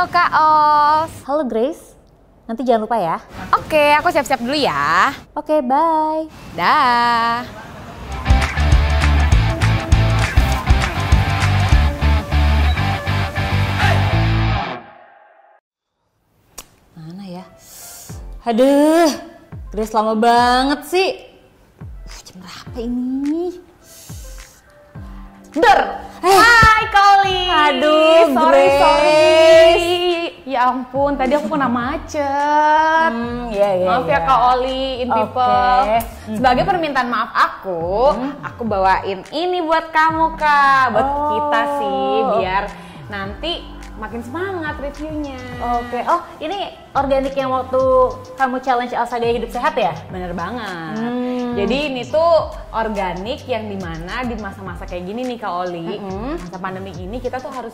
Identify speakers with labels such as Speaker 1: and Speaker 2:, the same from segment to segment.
Speaker 1: Halo Kak Os.
Speaker 2: Halo Grace, nanti jangan lupa ya.
Speaker 1: Oke, aku siap-siap dulu ya.
Speaker 2: Oke, bye.
Speaker 1: Dah.
Speaker 2: Mana ya? Aduh, Grace lama banget sih. Jam berapa ini?
Speaker 1: Hai Koli.
Speaker 2: Aduh,
Speaker 1: sorry.
Speaker 2: Grace.
Speaker 1: Ya ampun, tadi aku kena macet. Maaf ya Kak Oli, in people. Sebagai permintaan maaf aku bawain ini buat kamu Kak, buat kita sih, biar nanti makin semangat reviewnya.
Speaker 2: Oke, oh ini organik yang waktu kamu challenge Elsa Gaya Hidup Sehat ya?
Speaker 1: Bener banget. Jadi ini tuh organik yang dimana di masa-masa kayak gini nih Kak Oli, masa pandemi ini kita tuh harus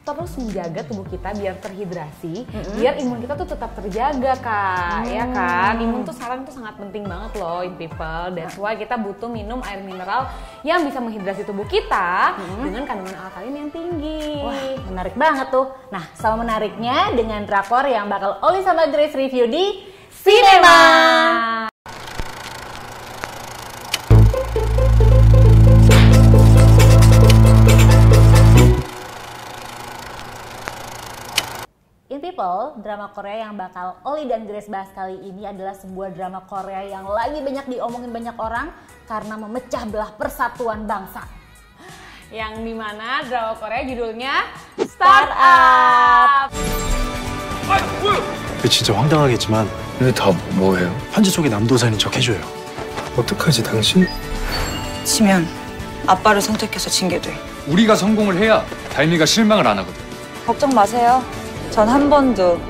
Speaker 1: terus menjaga tubuh kita biar terhidrasi, biar imun kita tuh tetap terjaga Kak, ya kan? Imun tuh sekarang tuh sangat penting banget loh in people. That's why kita butuh minum air mineral yang bisa menghidrasi tubuh kita dengan kandungan alkalin yang tinggi.
Speaker 2: Wah, menarik banget tuh. Nah, sama menariknya dengan drakor yang bakal Oli sama Grace review di Cinema. In People, drama Korea yang bakal Oli dan Grace bahas kali ini adalah sebuah drama Korea yang lagi banyak diomongin banyak orang karena memecah belah persatuan bangsa.
Speaker 1: Yang dimana drama Korea judulnya Startup.
Speaker 3: 진짜 황당하겠지만
Speaker 4: 근데 다 뭐예요?
Speaker 3: 현지 쪽에 남도산인 척 해줘요.
Speaker 4: 어떡하지 당신?
Speaker 5: 지면 아빠를 선택해서 징계돼.
Speaker 4: 우리가 성공을 해야 다임이가 실망을 안 하거든.
Speaker 5: 걱정 마세요. 전 한 번도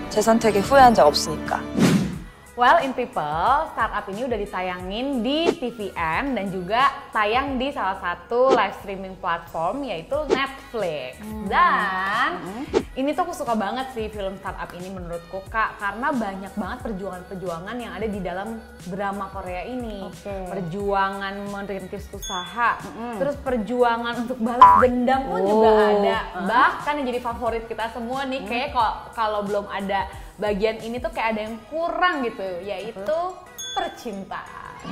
Speaker 5: 제 선택에 후회한 적 없으니까.
Speaker 1: Well, in people, Startup ini udah ditayangin di TVN dan juga tayang di salah satu live streaming platform yaitu Netflix. Dan ini tuh aku suka banget sih film Startup ini menurutku Kak, karena banyak banget perjuangan-perjuangan yang ada di dalam drama Korea ini. Perjuangan merintis usaha, terus perjuangan untuk balas dendam pun juga ada. Bahkan yang jadi favorit kita semua nih, kayak kalau belum ada bagian ini tuh kayak ada yang kurang gitu, yaitu percintaan.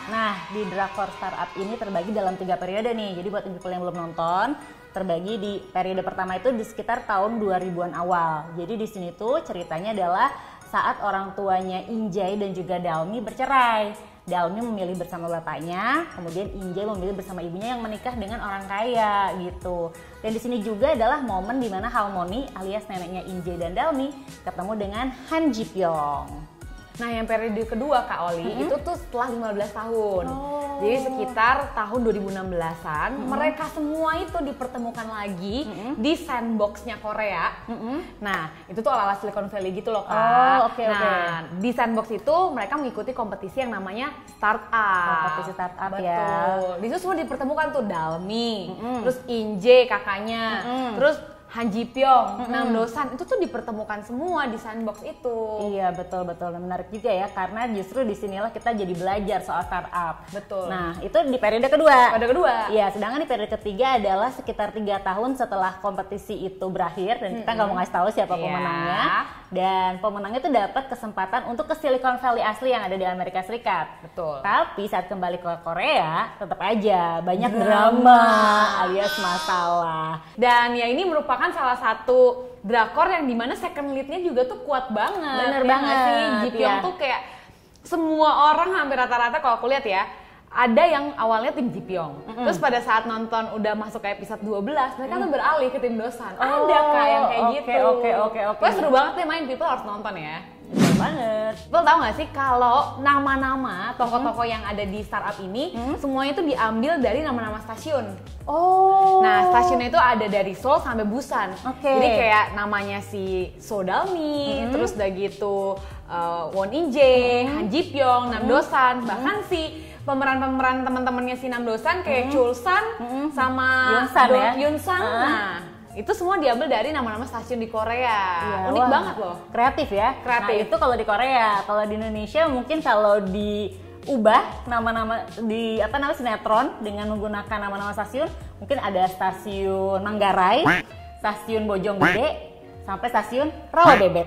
Speaker 2: Nah, di drakor Startup ini terbagi dalam 3 periode nih. Jadi buat people yang belum nonton, terbagi di periode pertama itu di sekitar tahun 2000-an awal. Jadi di sini tuh ceritanya adalah saat orang tuanya Injae dan juga Dalmi bercerai. Dalmi memilih bersama bapaknya, kemudian Injae memilih bersama ibunya yang menikah dengan orang kaya gitu. Dan di sini juga adalah momen di mana Harmony alias neneknya Injae dan Dalmi ketemu dengan Han Ji Pyong.
Speaker 1: Nah, yang periode kedua Kak Oli itu tuh setelah 15 tahun. Jadi sekitar tahun 2016-an mereka semua itu dipertemukan lagi di sandbox-nya Korea. Nah, itu tuh ala-ala Silicon Valley gitu loh Kak. Nah, di sandbox itu mereka mengikuti kompetisi yang namanya Startup.
Speaker 2: Kompetisi Startup ya.
Speaker 1: Betul. Di situ semua dipertemukan tuh Dalmi, terus Injae kakaknya, terus Han Ji Pyong, Namdosan itu tuh dipertemukan semua di sandbox itu.
Speaker 2: Iya betul. Menarik juga ya karena justru disinilah kita jadi belajar soal startup.
Speaker 1: Betul.
Speaker 2: Nah itu di periode kedua.
Speaker 1: Periode kedua.
Speaker 2: Iya, sedangkan di periode ketiga adalah sekitar 3 tahun setelah kompetisi itu berakhir dan kita nggak mau ngasih tahu siapa pemenangnya. Dan pemenangnya itu dapat kesempatan untuk ke Silicon Valley asli yang ada di Amerika Serikat.
Speaker 1: Betul.
Speaker 2: Tapi saat kembali ke Korea tetap aja banyak drama alias masalah.
Speaker 1: Dan ya ini merupakan salah satu drakor yang dimana second lead-nya juga tuh kuat banget.
Speaker 2: Bener
Speaker 1: ya
Speaker 2: banget
Speaker 1: sih? Ji Pyong tuh kayak semua orang hampir rata-rata kalau aku lihat ya, ada yang awalnya tim Ji Pyong. Terus pada saat nonton udah masuk ke episode 12, mereka tuh beralih ke tim Dosan. Ada Kak yang kayak gitu.
Speaker 2: Oke.
Speaker 1: Pokoknya seru banget deh main, people harus nonton ya.
Speaker 2: Bener banget.
Speaker 1: Lo tau gak sih kalau nama-nama tokoh-tokoh yang ada di Startup ini semuanya itu diambil dari nama-nama stasiun. Nah, stasiunnya itu ada dari Seoul sampai Busan. Jadi kayak namanya si Sodalmi, terus udah gitu Won In-jae, Han Ji Pyong, Namdosan, bahkan si pemeran-pemeran teman-temannya si Namdosan kayak Chulsan sama Yunsan. Nah, itu semua diambil dari nama-nama stasiun di Korea. Unik banget loh.
Speaker 2: Kreatif ya. Nah itu kalau di Korea, kalau di Indonesia mungkin kalau diubah nama-nama di sinetron dengan menggunakan nama-nama stasiun, mungkin ada stasiun Manggarai, stasiun Bojonggede, sampai stasiun Rawabebek.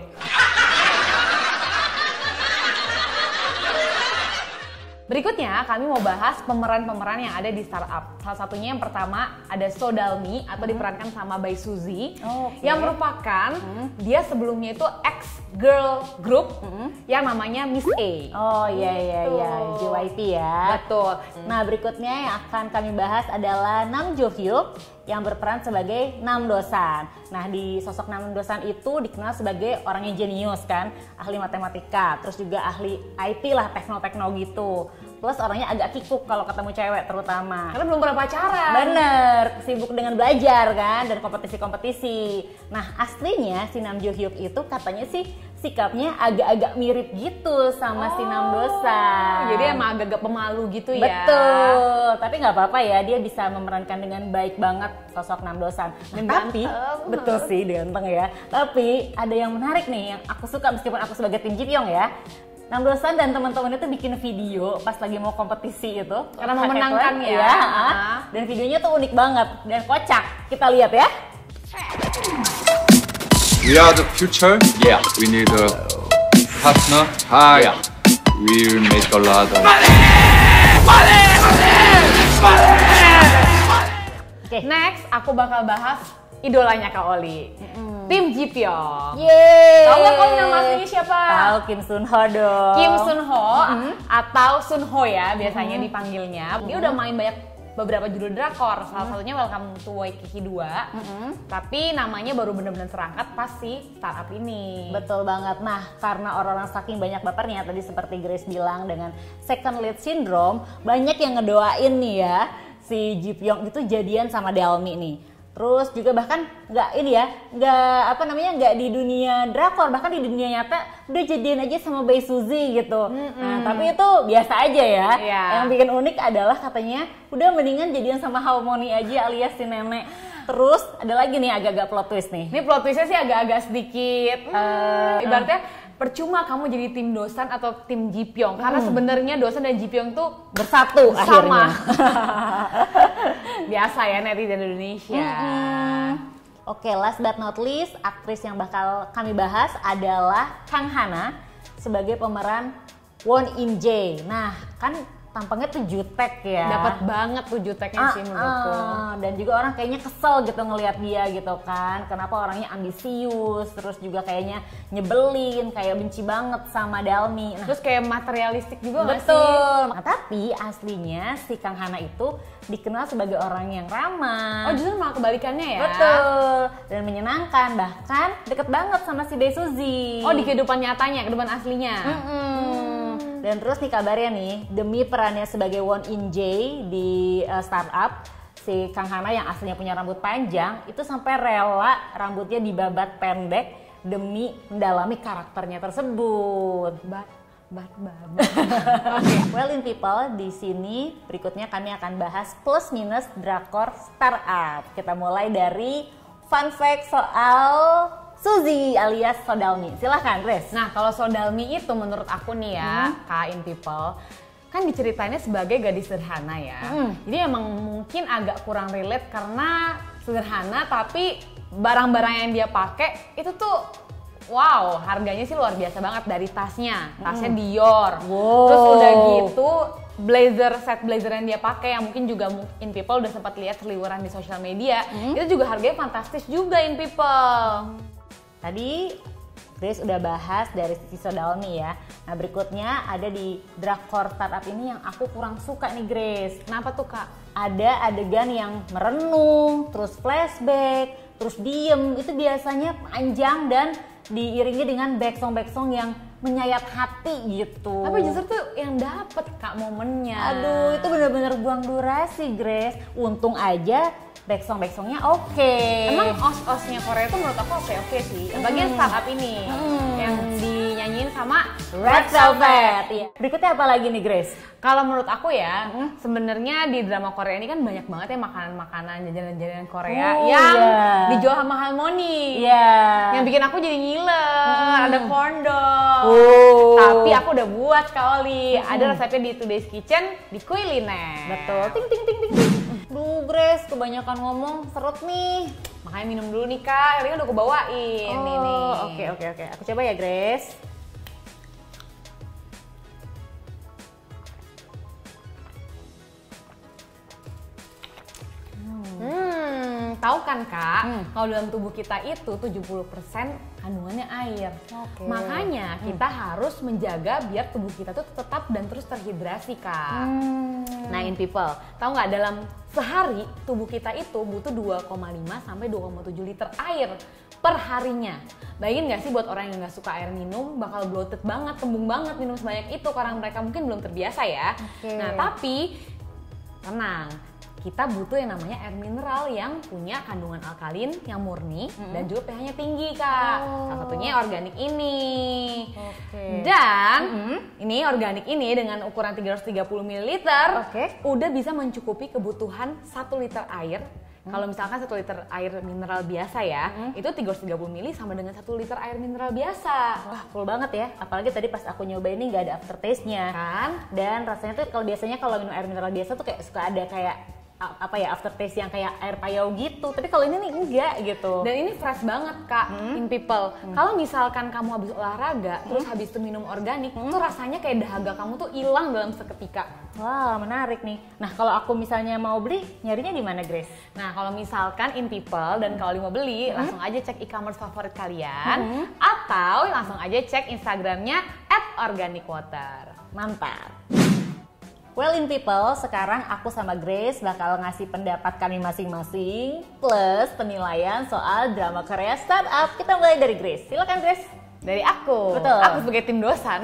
Speaker 1: Berikutnya kami mau bahas pemeran-pemeran yang ada di startup. Salah satunya yang pertama ada Sodalmi atau diperankan sama Bae Suzy, yang merupakan dia sebelumnya itu ex girl group yang namanya Miss A.
Speaker 2: Oh iya, JYP ya.
Speaker 1: Betul.
Speaker 2: Nah berikutnya yang akan kami bahas adalah Nam Jo Hyuk yang berperan sebagai Nam Dosan. Nah di sosok Nam Dosan itu dikenal sebagai orang yang jenius kan, ahli matematika, terus juga ahli IT lah, tekno-tekno gitu. Plus orangnya agak kikuk kalau ketemu cewek terutama.
Speaker 1: Karena belum pernah pacaran.
Speaker 2: Bener, sibuk dengan belajar kan dan kompetisi-kompetisi. Nah aslinya si Nam Jo Hyuk itu katanya sih sikapnya agak-agak mirip gitu sama si Nam Dosan.
Speaker 1: Jadi emang agak-agak pemalu gitu ya.
Speaker 2: Betul, tapi nggak apa-apa ya, dia bisa memerankan dengan baik banget sosok Nam Dosan. Tapi betul sih ganteng ya. Tapi ada yang menarik nih yang aku suka meskipun aku sebagai tim Jipyong ya. Nam Dosan dan teman-teman itu bikin video pas lagi mau kompetisi itu
Speaker 1: karena memenangkan ya.
Speaker 2: Dan videonya tuh unik banget dan kocak. Kita lihat ya.
Speaker 4: We are the future. Yeah. We need a partner. Hi. Yeah. We'll make a lot of.
Speaker 2: Oke.
Speaker 1: Next, aku bakal bahas idolanya Kak Oli. Tim Jipyong.
Speaker 2: Yeay.
Speaker 1: Tahu nggak kalau nama aslinya siapa?
Speaker 2: Tahu, Kim Sun Ho dong.
Speaker 1: Kim Sun Ho atau Sun Ho ya biasanya dipanggilnya. Dia udah main banyak beberapa judul drakor, salah satunya Welcome to Waikiki 2. Tapi namanya baru benar-benar terangkat pas si startup ini.
Speaker 2: Betul banget. Nah, karena orang-orang saking banyak bapernya tadi seperti Grace bilang dengan second lead syndrome, banyak yang ngedoain nih ya si Jipyong itu jadian sama Dalmi nih. Terus juga bahkan nggak di dunia drakor, bahkan di dunia nyata udah jadian aja sama Bae Suzy gitu. Nah tapi itu biasa aja ya. Yang bikin unik adalah katanya udah mendingan jadian sama Harmony aja alias si nenek. Terus ada lagi nih agak-agak plot twist nih.
Speaker 1: Ini plot twistnya sih agak-agak sedikit ibaratnya percuma kamu jadi tim Dosan atau tim Jipyong karena sebenarnya Dosan dan Jipyong tuh
Speaker 2: bersatu akhirnya.
Speaker 1: Biasa ya netizen Indonesia.
Speaker 2: Oke, last but not least, aktris yang bakal kami bahas adalah Kang Hana sebagai pemeran Won In Jae. Nah, kan tampangnya tuh jutek ya.
Speaker 1: Dapat banget tuh juteknya sih menurutku.
Speaker 2: Dan juga orang kayaknya kesel gitu ngelihat dia gitu kan. Kenapa orangnya ambisius, terus juga kayaknya nyebelin, kayak benci banget sama Dalmi. Nah,
Speaker 1: terus kayak materialistik juga nggak sih?
Speaker 2: betul. Nah, tapi aslinya si Kang Hana itu dikenal sebagai orang yang ramah.
Speaker 1: Oh justru malah kebalikannya ya?
Speaker 2: Betul. Dan menyenangkan, bahkan deket banget sama si Bae Suzy.
Speaker 1: Oh di kehidupan nyatanya, kehidupan aslinya?
Speaker 2: Dan terus nih kabarnya nih, demi perannya sebagai Won In Jae di startup, si Kang Hana yang aslinya punya rambut panjang, itu sampai rela rambutnya dibabat pendek demi mendalami karakternya tersebut. Well in people, di sini berikutnya kami akan bahas plus minus drakor startup. Kita mulai dari fun fact soal Suzy alias Sodalmi. Silahkan, Grace.
Speaker 1: Nah, kalau Sodalmi itu menurut aku nih ya, Kak In People, kan diceritainnya sebagai gadis sederhana ya. Jadi emang mungkin agak kurang relate karena sederhana tapi barang-barang yang dia pakai itu tuh wow, harganya sih luar biasa banget dari tasnya Dior. Terus udah gitu set blazer yang dia pakai yang mungkin juga In People udah sempat lihat seliweran di sosial media, itu juga harganya fantastis juga In People.
Speaker 2: Tadi Grace udah bahas dari sisi Sodalmi ya. Nah berikutnya ada di drakor startup ini yang aku kurang suka nih Grace.
Speaker 1: Kenapa tuh Kak?
Speaker 2: Ada adegan yang merenung, terus flashback, terus diem. Itu biasanya panjang dan diiringi dengan backsong yang menyayat hati gitu.
Speaker 1: Tapi justru tuh yang dapet Kak momennya.
Speaker 2: Aduh itu bener-bener buang durasi Grace. Untung aja backsongnya oke.
Speaker 1: Emang os-osnya Korea tuh menurut aku oke sih. Bagian startup ini yang dinyanyiin sama
Speaker 2: Red Velvet. Iya. Berikutnya apa lagi nih Grace?
Speaker 1: Kalau menurut aku ya, sebenarnya di drama Korea ini kan banyak banget ya makanan-makanan, jajanan-jajanan Korea yang dijual sama Harmony. Yang bikin aku jadi ngiler. Ada corn dog. Tapi aku udah buat Kak Oli. Ada resepnya di Today's Kitchen di Kuliner.
Speaker 2: Betul. Ting ting ting ting ting. Duh Grace, kebanyakan ngomong seret nih.
Speaker 1: Makanya minum dulu nih Kak, ini udah aku bawain. Nih.
Speaker 2: Oke. Aku coba ya Grace.
Speaker 1: Tahu kan Kak, kalau dalam tubuh kita itu 70% kandungannya air. Makanya kita harus menjaga biar tubuh kita tuh tetap dan terus terhidrasi Kak. Nah in people, tahu nggak dalam sehari tubuh kita itu butuh 2,5 sampai 2,7 liter air per harinya. Bayangin nggak sih buat orang yang nggak suka air minum bakal bloated banget, kembung banget minum sebanyak itu karena mereka mungkin belum terbiasa ya. Nah tapi tenang, kita butuh yang namanya air mineral yang punya kandungan alkalin yang murni dan juga pH-nya tinggi Kak. Salah satunya organik ini. Dan ini organik ini dengan ukuran 330 ml udah bisa mencukupi kebutuhan 1 liter air. Kalau misalkan 1 liter air mineral biasa ya, itu 330 ml sama dengan 1 liter air mineral biasa.
Speaker 2: Wah, full banget ya. Apalagi tadi pas aku nyoba ini nggak ada aftertaste-nya
Speaker 1: Kan?
Speaker 2: Dan rasanya tuh kalau biasanya kalau minum air mineral biasa tuh kayak suka ada kayak apa ya aftertaste yang kayak air payau gitu, tapi kalau ini nih enggak gitu.
Speaker 1: Dan ini fresh banget Kak, in people. Kalau misalkan kamu habis olahraga, terus habis itu minum organik, tuh rasanya kayak dahaga kamu tuh hilang dalam seketika.
Speaker 2: Wah, menarik nih. Nah, kalau aku misalnya mau beli, nyarinya di mana, Grace?
Speaker 1: Nah, kalau misalkan in people dan kalau mau beli, langsung aja cek e-commerce favorit kalian, atau langsung aja cek Instagramnya @organicwater.
Speaker 2: Mantap. Well in people, sekarang aku sama Grace bakal ngasih pendapat kami masing-masing plus penilaian soal drama Korea Startup. Kita mulai dari Grace. Silakan Grace.
Speaker 1: Dari aku.
Speaker 2: Betul.
Speaker 1: Aku sebagai tim dosan.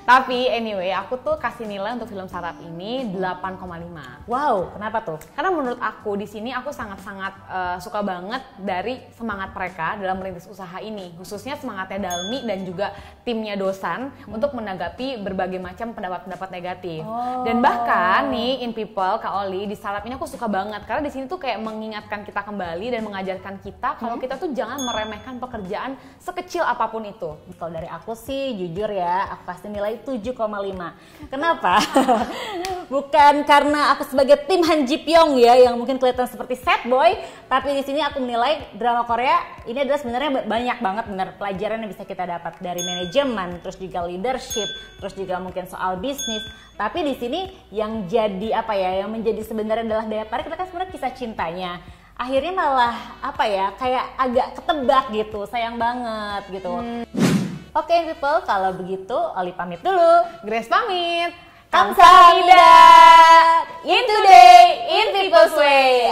Speaker 1: Tapi anyway, aku tuh kasih nilai untuk film startup ini 8,5.
Speaker 2: Wow, kenapa tuh?
Speaker 1: Karena menurut aku di sini aku sangat-sangat suka banget dari semangat mereka dalam merintis usaha ini, khususnya semangatnya Dalmi dan juga timnya dosan untuk menanggapi berbagai macam pendapat-pendapat negatif. Dan bahkan nih in people Kak Oli di startup ini aku suka banget karena di sini tuh kayak mengingatkan kita kembali dan mengajarkan kita kalau kita tuh jangan meremehkan pekerjaan sekecil apapun itu.
Speaker 2: Kalau dari aku sih jujur ya, aku kasih nilai 7,5. Kenapa? Bukan karena aku sebagai tim Han Ji Pyong ya yang mungkin kelihatan seperti sad boy, tapi di sini aku menilai drama Korea ini adalah sebenarnya banyak banget bener pelajaran yang bisa kita dapat dari manajemen, terus juga leadership, terus juga mungkin soal bisnis. Tapi di sini yang jadi apa ya, yang menjadi sebenarnya adalah daya tarik kita kan sebenarnya kisah cintanya. Akhirnya malah apa ya, kayak agak ketebak gitu, sayang banget gitu. Oke people, kalau begitu Oli pamit dulu.
Speaker 1: Grace pamit.
Speaker 2: Kamsahamnida. In today, in people's way.